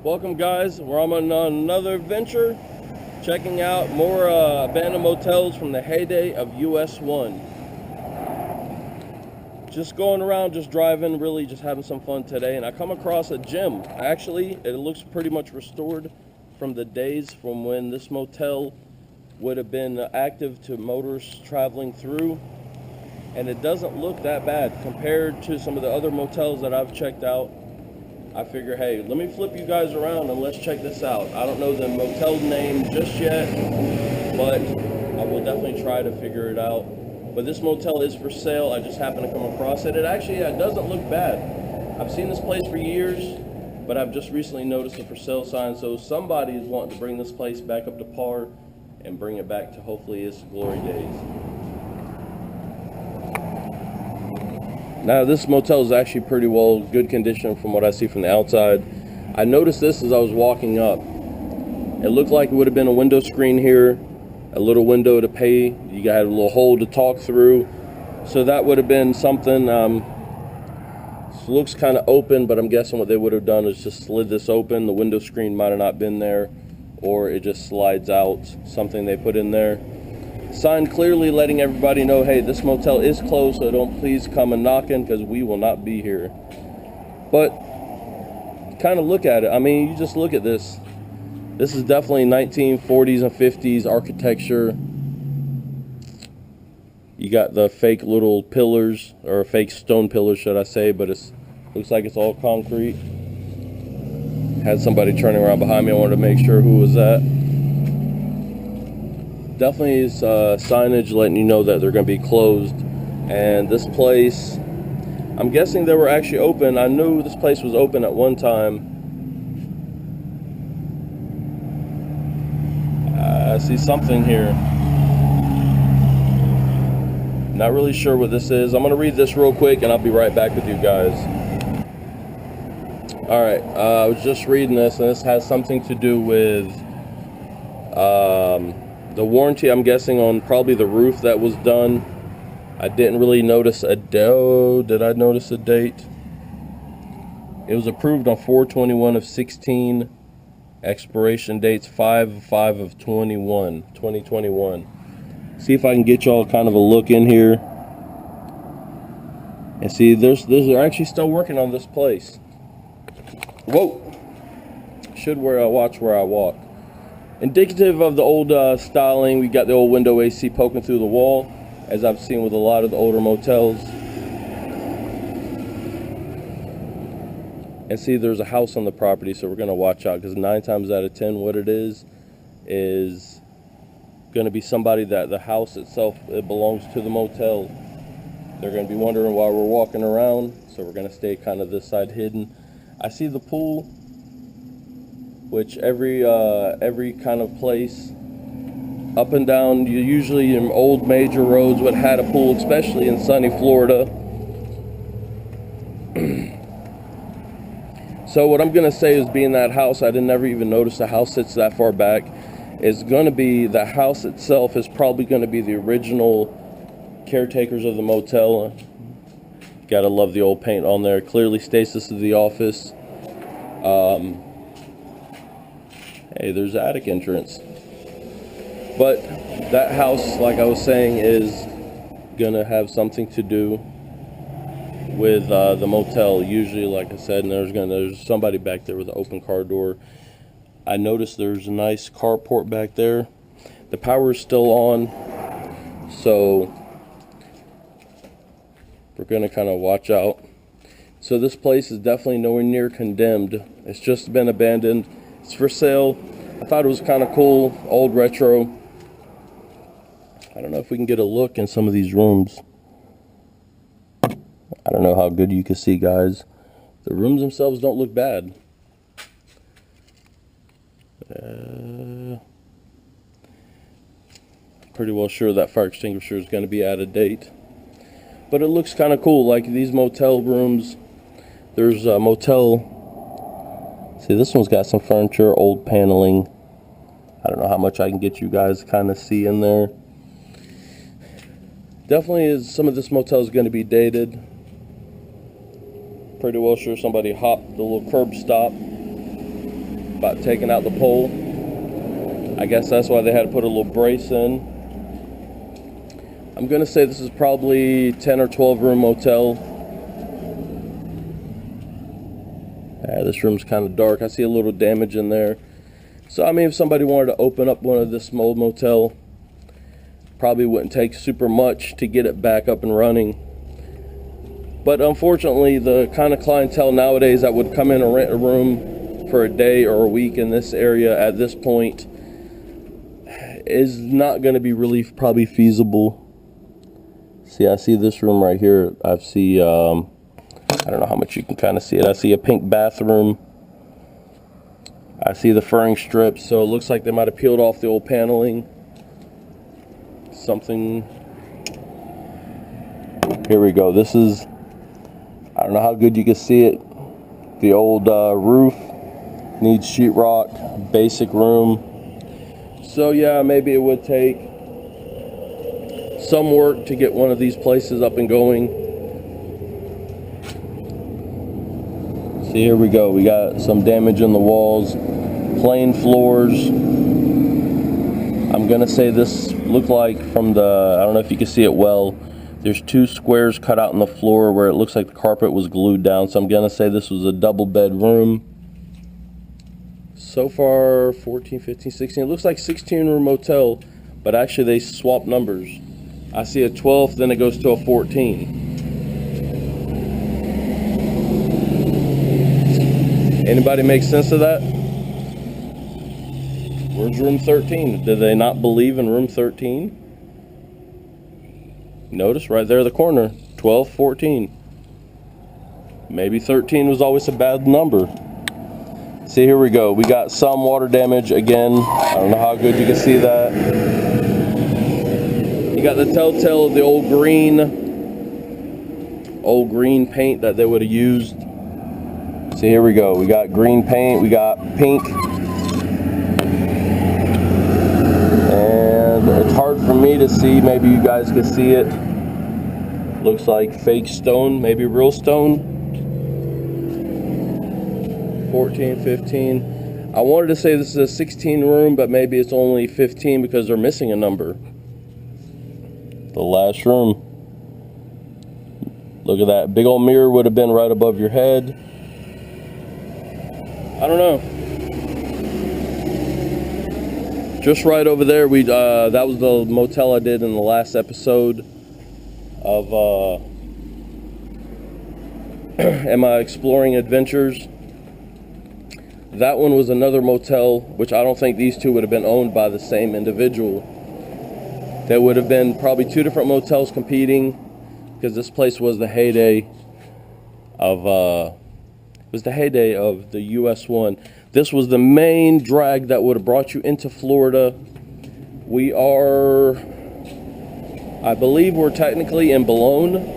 Welcome guys, we're on another adventure, checking out more abandoned motels from the heyday of US 1. Just going around, just driving, really just having some fun today, and I come across a gym. Actually, it looks pretty much restored from the days from when this motel would have been active to motorists traveling through, and it doesn't look that bad compared to some of the other motels that I've checked out. I figure, hey, let me flip you guys around and let's check this out. I don't know the motel name just yet, but I will definitely try to figure it out. But this motel is for sale. I just happened to come across it. It actually doesn't look bad. I've seen this place for years, but I've just recently noticed a for sale sign. So somebody is wanting to bring this place back up to par and bring it back to hopefully its glory days. Now this motel is actually pretty well good condition from what I see from the outside. I noticed this as I was walking up. It looked like it would have been a window screen here, a little window to pay. You got a little hole to talk through. So that would have been something. This looks kind of open, but I'm guessing what they would have done is just slid this open. The window screen might have not been there, or it just slides out, something they put in there. Sign clearly letting everybody know, hey, this motel is closed, so don't please come and knock in because we will not be here. But kind of look at it. I mean, you just look at this. This is definitely 1940s and 50s architecture. You got the fake little pillars, or fake stone pillars, should I say, but it looks like it's all concrete. Had somebody turning around behind me. I wanted to make sure who was that. Definitely is signage letting you know that they're going to be closed. And this place, I'm guessing they were actually open. I knew this place was open at one time. I see something here. Not really sure what this is. I'm going to read this real quick and I'll be right back with you guys. Alright, I was just reading this, and this has something to do with the warranty, I'm guessing, on probably the roof that was done. I didn't really notice a did I notice a date? It was approved on 4/21 of 16. Expiration dates 5/5 of 2021. See if I can get y'all kind of a look in here. And see, they're actually still working on this place. Whoa! Should wear a watch where I walk. Indicative of the old styling, we got the old window AC poking through the wall, as I've seen with a lot of the older motels. And see, there's a house on the property, so we're going to watch out, because 9 times out of 10 what it is going to be somebody that the house itself, it belongs to the motel. They're going to be wondering why we're walking around, so we're going to stay kind of this side hidden. I see the pool, which every kind of place up and down, you usually in old major roads would had a pool, especially in sunny Florida. So what I'm gonna say is, being that house, I didn't ever even notice the house sits that far back. It's gonna be, the house itself is probably gonna be the original caretakers of the motel. Gotta love the old paint on there. Clearly states this is the office. Hey, there's the attic entrance. But that house, like I was saying, is gonna have something to do with the motel. Usually, like I said, and there's somebody back there with an open car door. I noticed there's a nice carport back there. The power is still on, so we're gonna kind of watch out. So this place is definitely nowhere near condemned. It's just been abandoned. It's for sale. I thought it was kind of cool, old retro. I don't know if we can get a look in some of these rooms. I don't know how good you can see, guys. The rooms themselves don't look bad. Pretty well sure that fire extinguisher is going to be out of date. But it looks kind of cool, like these motel rooms. There's a motel. See, this one's got some furniture, old paneling. I don't know how much I can get you guys to kind of see in there. Definitely is, some of this motel is going to be dated. Pretty well sure somebody hopped the little curb stop. about taking out the pole. I guess that's why they had to put a little brace in. I'm gonna say this is probably 10 or 12 room motel. This room's kind of dark. I see a little damage in there. So I mean, if somebody wanted to open up one of this old motel, probably wouldn't take super much to get it back up and running. But unfortunately, the kind of clientele nowadays that would come in and rent a room for a day or a week in this area at this point is not going to be really probably feasible. See, I see this room right here. I see, I don't know how much you can kind of see it. I see a pink bathroom. I see the furring strips, so it looks like they might have peeled off the old paneling. Something. Here we go. This is, I don't know how good you can see it. The old roof needs sheetrock, basic room. So yeah, maybe it would take some work to get one of these places up and going. See, here we go. We got some damage in the walls, plain floors. I'm gonna say this looked like from the, I don't know if you can see it well, there's two squares cut out in the floor where it looks like the carpet was glued down. So I'm gonna say this was a double bed room. So far 14, 15, 16, it looks like 16 room motel, but actually they swapped numbers. I see a 12, then it goes to a 14. Anybody make sense of that? Where's room 13? Did they not believe in room 13? Notice right there in the corner, 12, 14. Maybe 13 was always a bad number. See, here we go. We got some water damage again. I don't know how good you can see that. You got the telltale of the old green paint that they would have used. See, here we go. We got green paint, we got pink. And it's hard for me to see. Maybe you guys can see it. Looks like fake stone, maybe real stone. 14, 15. I wanted to say this is a 16 room, but maybe it's only 15 because they're missing a number. The last room. Look at that. Big old mirror would have been right above your head. I don't know. Just right over there, that was the motel I did in the last episode of Am I Exploring Adventures. That one was another motel, which I don't think these two would have been owned by the same individual. There would have been probably two different motels competing, because this place was the heyday of the US one. This was the main drag that would have brought you into Florida. We are, I believe we're technically in Bologna.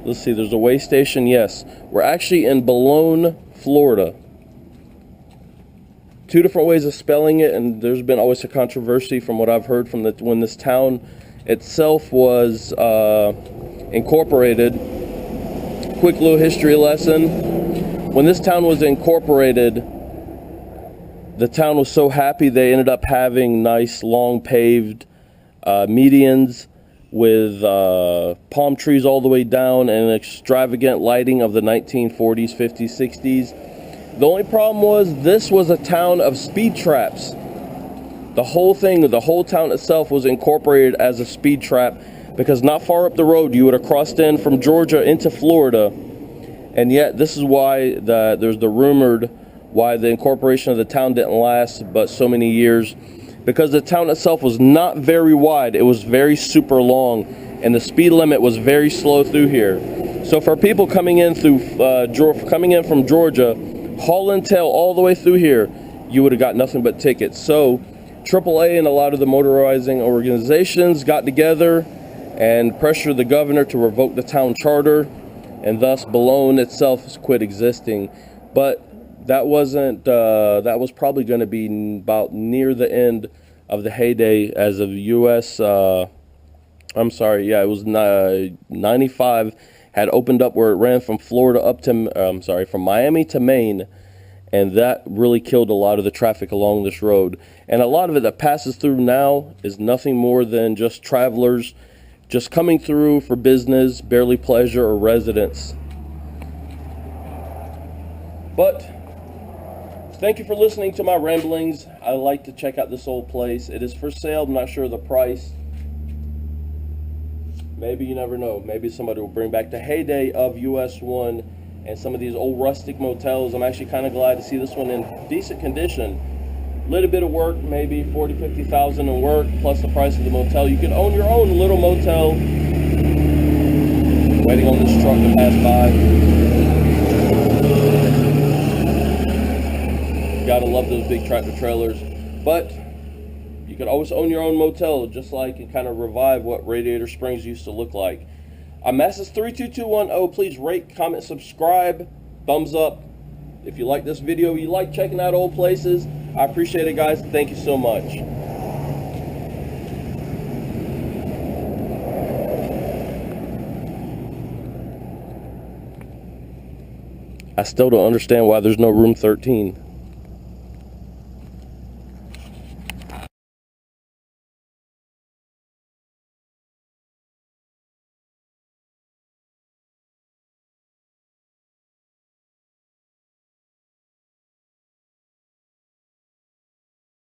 Let's see, there's a way station. Yes, we're actually in Bologna, Florida. Two different ways of spelling it, and there's been always a controversy from what I've heard from when this town itself was incorporated. Quick little history lesson. When this town was incorporated, the town was so happy they ended up having nice long paved medians with palm trees all the way down and an extravagant lighting of the 1940s, 50s, 60s. The only problem was this was a town of speed traps. The whole town itself was incorporated as a speed trap, because not far up the road you would have crossed in from Georgia into Florida. And yet this is why there's the rumored why the incorporation of the town didn't last but so many years, because the town itself was not very wide. It was very super long, and the speed limit was very slow through here. So for people coming in from Georgia, hauling tail all the way through here, you would have got nothing but tickets. So AAA and a lot of the motorizing organizations got together and pressured the governor to revoke the town charter, and thus Bologna itself quit existing. But that was probably going to be about near the end of the heyday as of U.S. It was 95 had opened up, where it ran from Florida up to from Miami to Maine, and that really killed a lot of the traffic along this road. And a lot of it that passes through now is nothing more than just travelers just coming through for business, barely pleasure, or residence. But thank you for listening to my ramblings. I like to check out this old place. It is for sale. I'm not sure of the price. Maybe, you never know. Maybe somebody will bring back the heyday of US 1 and some of these old rustic motels. I'm actually kind of glad to see this one in decent condition. Little bit of work, maybe 40, 50,000 in work, plus the price of the motel. You can own your own little motel. Waiting on this truck to pass by. Gotta love those big tractor trailers. But you could always own your own motel, just like and kind of revive what Radiator Springs used to look like. I'm Masses32210. Please rate, comment, subscribe, thumbs up. If you like this video, you like checking out old places, I appreciate it, guys. Thank you so much. I still don't understand why there's no room 13.